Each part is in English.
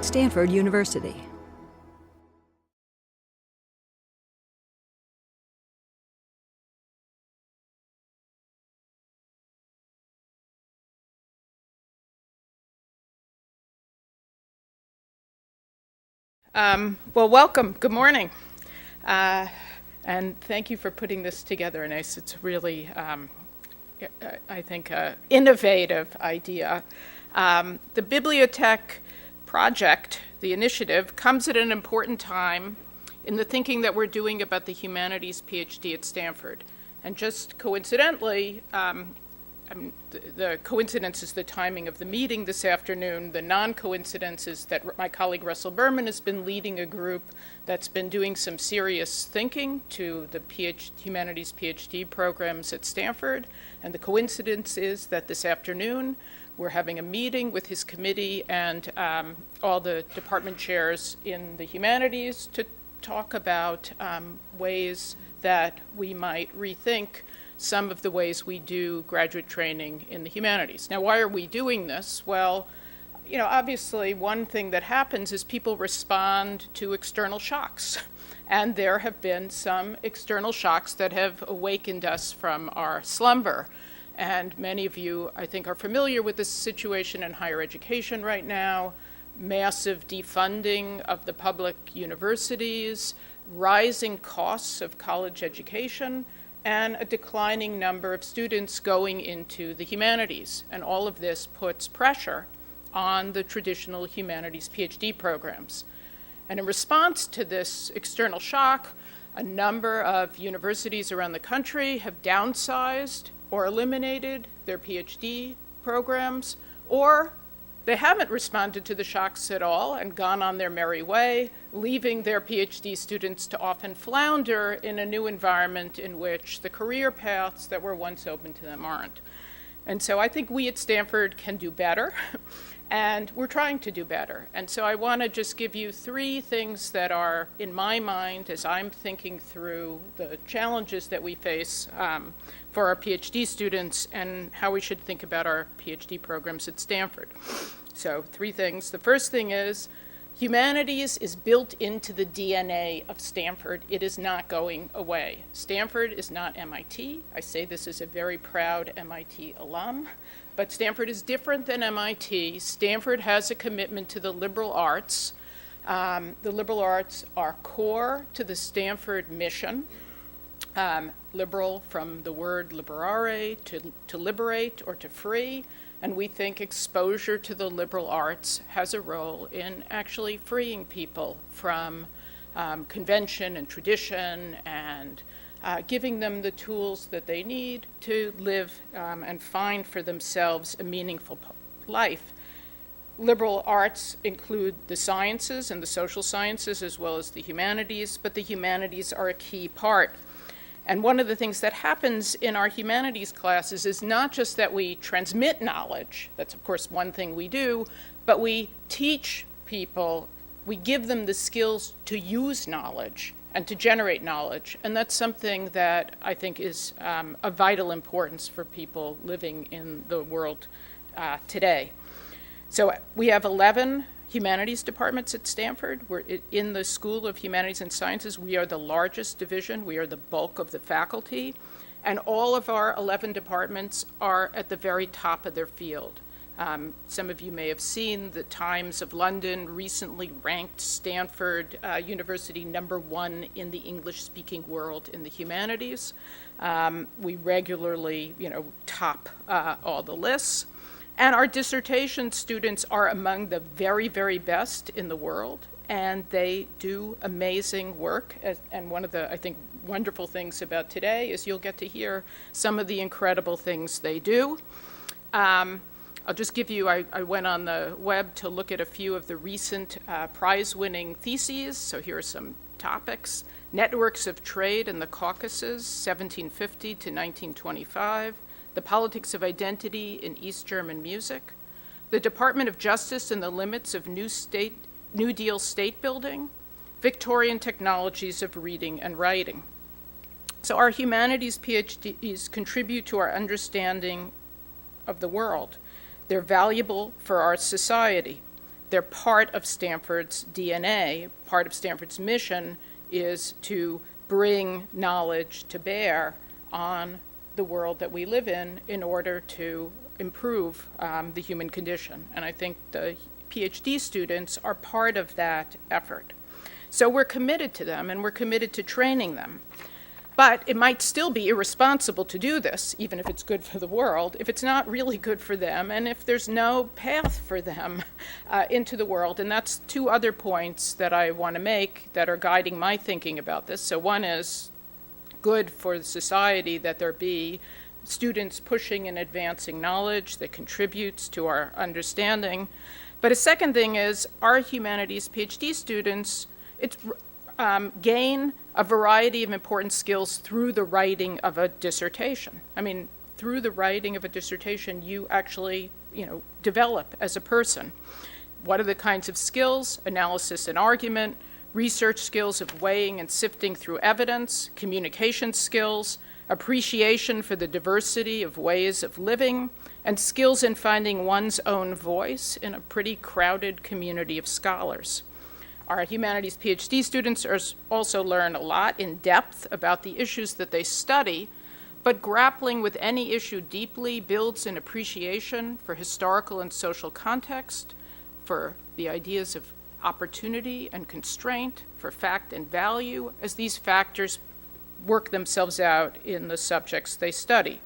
Stanford University. Well, welcome. Good morning. And thank you for putting this together, Inez. It's really, I think, an innovative idea. The BiblioTech project, the initiative, comes at an important time in the thinking that we're doing about the humanities PhD at Stanford. And just coincidentally, the coincidence is the timing of the meeting this afternoon. The non-coincidence is that my colleague Russell Berman has been leading a group that's been doing some serious thinking to the humanities PhD programs at Stanford. And the coincidence is that this afternoon we're having a meeting with his committee and all the department chairs in the humanities to talk about ways that we might rethink some of the ways we do graduate training in the humanities. Now, why are we doing this? Well, obviously one thing that happens is people respond to external shocks. And there have been some external shocks that have awakened us from our slumber. And many of you, I think, are familiar with this situation in higher education right now, massive defunding of the public universities, rising costs of college education, and a declining number of students going into the humanities. And all of this puts pressure on the traditional humanities PhD programs. And in response to this external shock, a number of universities around the country have downsized or eliminated their PhD programs, or they haven't responded to the shocks at all and gone on their merry way, leaving their PhD students to often flounder in a new environment in which the career paths that were once open to them aren't. And so I think we at Stanford can do better, and we're trying to do better. And so I want to just give you three things that are in my mind as I'm thinking through the challenges that we face for our PhD students and how we should think about our PhD programs at Stanford. So three things. The first thing is humanities is built into the DNA of Stanford. It is not going away. Stanford is not MIT. I say this as a very proud MIT alum, but Stanford is different than MIT. Stanford has a commitment to the liberal arts. The liberal arts are core to the Stanford mission. Liberal from the word liberare, to liberate or to free, and we think exposure to the liberal arts has a role in actually freeing people from convention and tradition and giving them the tools that they need to live and find for themselves a meaningful life. Liberal arts include the sciences and the social sciences as well as the humanities, but the humanities are a key part. And one of the things that happens in our humanities classes is not just that we transmit knowledge, that's of course one thing we do, but we teach people, we give them the skills to use knowledge and to generate knowledge. And that's something that I think is of vital importance for people living in the world today. So we have 11 humanities departments at Stanford. We're in the School of Humanities and Sciences. We are the largest division. We are the bulk of the faculty. And all of our 11 departments are at the very top of their field. Some of you may have seen the Times of London recently ranked Stanford University #1 in the English-speaking world in the humanities. We regularly, top all the lists. And our dissertation students are among the very, very best in the world, and they do amazing work. And one of the, I think, wonderful things about today is you'll get to hear some of the incredible things they do. I'll just give you, I went on the web to look at a few of the recent prize-winning theses. So here are some topics. Networks of Trade in the Caucasus, 1750 to 1925. The Politics of Identity in East German Music, the Department of Justice and the Limits of New Deal State Building, Victorian Technologies of Reading and Writing. So our humanities PhDs contribute to our understanding of the world. They're valuable for our society. They're part of Stanford's DNA. Part of Stanford's mission is to bring knowledge to bear on the world that we live in order to improve the human condition. And I think the PhD students are part of that effort. So we're committed to them, and we're committed to training them. But it might still be irresponsible to do this, even if it's good for the world, if it's not really good for them, and if there's no path for them into the world. And that's two other points that I want to make that are guiding my thinking about this. So one is good for the society that there be students pushing and advancing knowledge that contributes to our understanding. But a second thing is our humanities PhD students gain a variety of important skills through the writing of a dissertation. I mean, through the writing of a dissertation, you actually, develop as a person. What are the kinds of skills? Analysis and argument, research skills of weighing and sifting through evidence, communication skills, appreciation for the diversity of ways of living, and skills in finding one's own voice in a pretty crowded community of scholars. Our humanities PhD students also learn a lot in depth about the issues that they study, but grappling with any issue deeply builds an appreciation for historical and social context, for the ideas of opportunity and constraint, for fact and value, as these factors work themselves out in the subjects they study.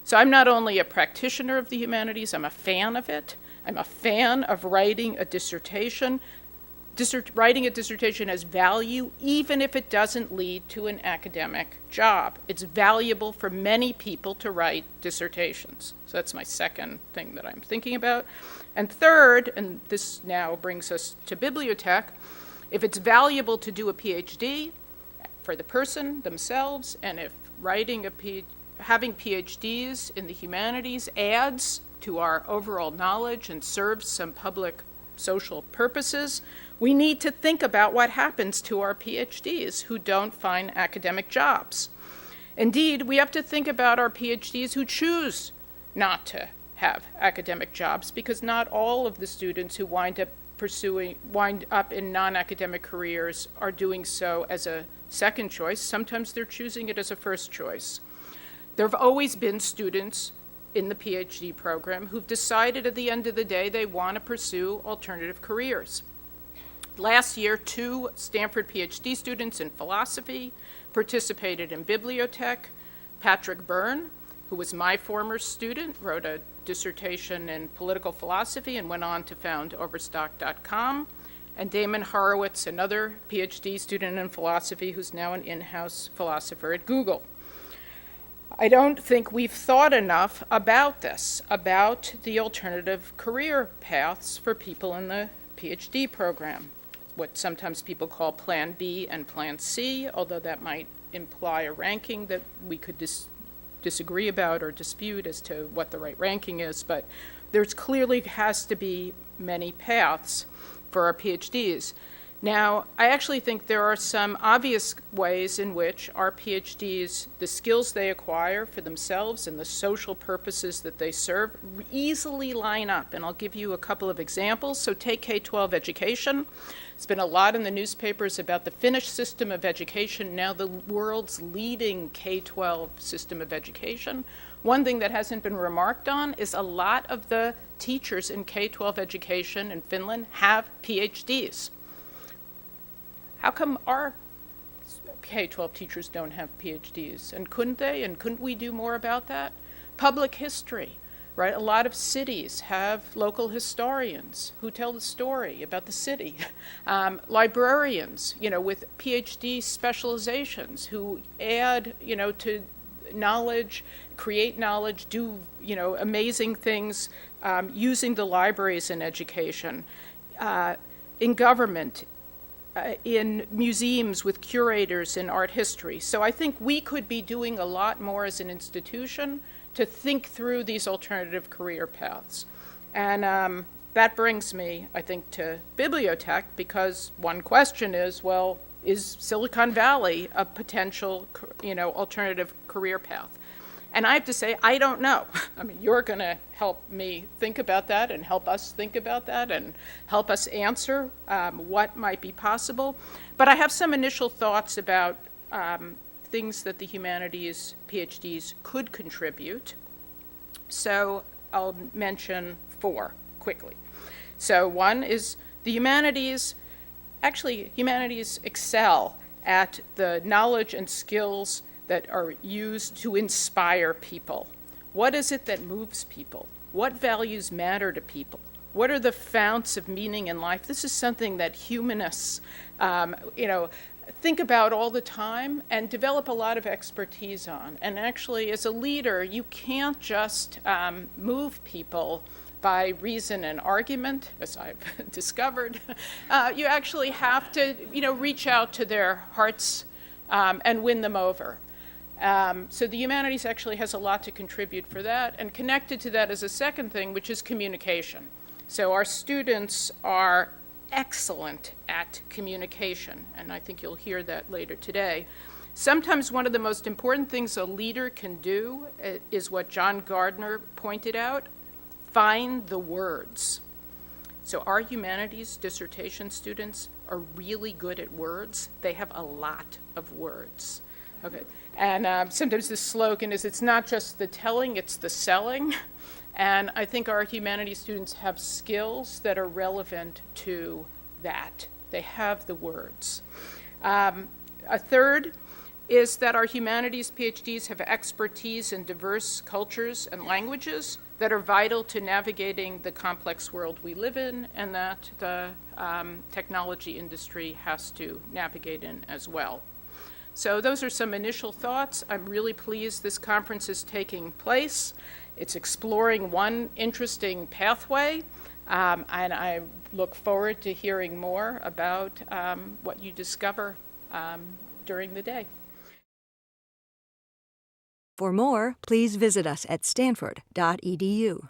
So I'm not only a practitioner of the humanities, I'm a fan of it. I'm a fan of writing a dissertation. Writing a dissertation has value even if it doesn't lead to an academic job. It's valuable for many people to write dissertations. So that's my second thing that I'm thinking about. And third, and this now brings us to BiblioTech, if it's valuable to do a PhD for the person themselves, and if having PhDs in the humanities adds to our overall knowledge and serves some public social purposes, we need to think about what happens to our PhDs who don't find academic jobs. Indeed, we have to think about our PhDs who choose not to have academic jobs, because not all of the students who wind up in non-academic careers are doing so as a second choice. Sometimes they're choosing it as a first choice. There have always been students in the PhD program who've decided at the end of the day they want to pursue alternative careers. Last year, 2 Stanford PhD students in philosophy participated in BiblioTech. Patrick Byrne, who was my former student, wrote a dissertation in political philosophy and went on to found Overstock.com. And Damon Horowitz, another PhD student in philosophy who's now an in-house philosopher at Google. I don't think we've thought enough about this, about the alternative career paths for people in the PhD program, what sometimes people call Plan B and Plan C, although that might imply a ranking that we could disagree about or dispute as to what the right ranking is, but there's clearly has to be many paths for our PhDs. Now, I actually think there are some obvious ways in which our PhDs, the skills they acquire for themselves and the social purposes that they serve, easily line up. And I'll give you a couple of examples. So take K-12 education. There's been a lot in the newspapers about the Finnish system of education, now the world's leading K-12 system of education. One thing that hasn't been remarked on is a lot of the teachers in K-12 education in Finland have PhDs. How come our K-12 teachers don't have PhDs? And couldn't they? And couldn't we do more about that? Public history, right? A lot of cities have local historians who tell the story about the city. Librarians, with PhD specializations who add, to knowledge, create knowledge, do, amazing things using the libraries in education. In government, in museums with curators in art history. So I think we could be doing a lot more as an institution to think through these alternative career paths. And that brings me, I think, to BiblioTech, because one question is, well, is Silicon Valley a potential, alternative career path? And I have to say, I don't know. I mean, you're going to help me think about that and help us think about that and help us answer what might be possible. But I have some initial thoughts about things that the humanities PhDs could contribute. So I'll mention 4 quickly. So one is the humanities excel at the knowledge and skills that are used to inspire people. What is it that moves people? What values matter to people? What are the founts of meaning in life? This is something that humanists, think about all the time and develop a lot of expertise on. And actually, as a leader, you can't just move people by reason and argument, as I've discovered. You actually have to, reach out to their hearts and win them over. So the humanities actually has a lot to contribute for that, and connected to that is a second thing, which is communication. So our students are excellent at communication, and I think you'll hear that later today. Sometimes one of the most important things a leader can do is what John Gardner pointed out: find the words. So our humanities dissertation students are really good at words. They have a lot of words. Okay. And sometimes the slogan is, it's not just the telling, it's the selling. And I think our humanities students have skills that are relevant to that. They have the words. A third is that our humanities PhDs have expertise in diverse cultures and languages that are vital to navigating the complex world we live in, and that the technology industry has to navigate in as well. So those are some initial thoughts. I'm really pleased this conference is taking place. It's exploring one interesting pathway, and I look forward to hearing more about what you discover during the day. For more, please visit us at stanford.edu.